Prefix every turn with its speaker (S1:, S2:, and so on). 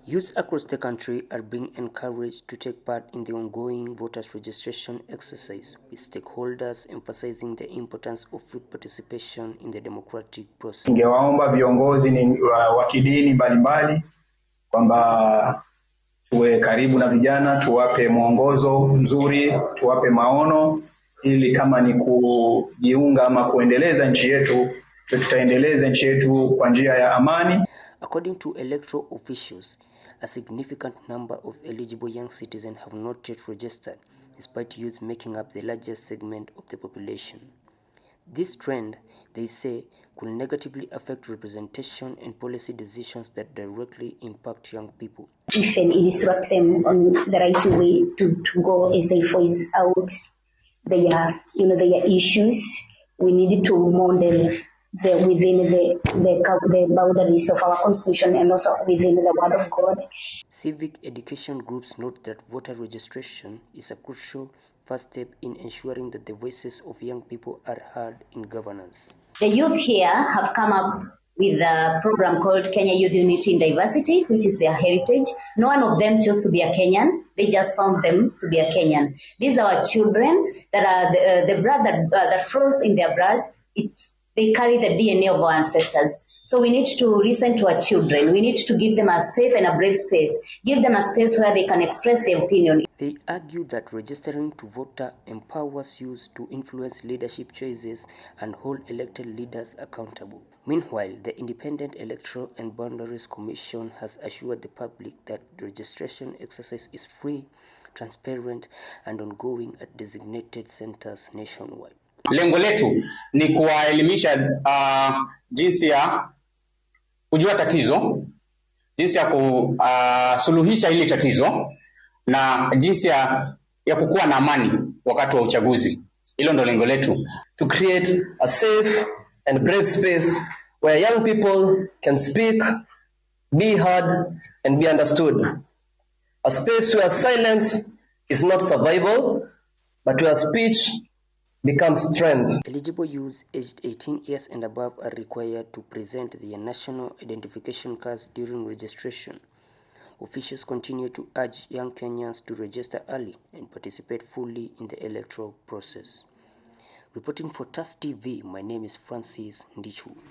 S1: Youth across the country are being encouraged to take part in the ongoing voters registration exercise, with stakeholders emphasizing the importance of youth participation in the democratic process.
S2: Ningewaomba viongozi wa kidini mbalimbali kwamba tuwe karibu na vijana, tuwape mwongozo mzuri, tuwape maono ili kama ni kujiunga ama kuendeleza nchi yetu, tutaendeleza nchi yetu kwa njia ya amani.
S1: According to electoral officials, a significant number of eligible young citizens have not yet registered, despite youth making up the largest segment of the population. This trend, they say, could negatively affect representation and policy decisions that directly impact young people.
S3: Even instruct them on the right way to go as they voice out their issues. We need to model within the boundaries of our constitution and also within the word of God.
S1: Civic education groups note that voter registration is a crucial first step in ensuring that the voices of young people are heard in governance.
S4: The youth here have come up with a program called Kenya Youth Unity in Diversity, which is their heritage. No one of them chose to be a Kenyan. They just found them to be a Kenyan. These are our children that are the blood that flows in their blood. They carry the DNA of our ancestors. So we need to listen to our children. We need to give them a safe and a brave space. Give them a space where they can express their opinion.
S1: They argue that registering to vote empowers youth to influence leadership choices and hold elected leaders accountable. Meanwhile, the Independent Electoral and Boundaries Commission has assured the public that the registration exercise is free, transparent, and ongoing at designated centers nationwide.
S5: Lengo letu ni kuwaelimisha jinsi ya kujua tatizo, jinsi ya kusuluhisha hili tatizo na jinsi ya kukuwa na amani wakati wa uchaguzi. Hilo ndo lengo letu.
S6: To create a safe and brave space where young people can speak, be heard and be understood. A space where silence is not survival, but where speech becomes strength.
S1: Eligible youths aged 18 years and above are required to present their national identification cards during registration. Officials continue to urge young Kenyans to register early and participate fully in the electoral process. Reporting for TAS TV, my name is Francis Ndichu.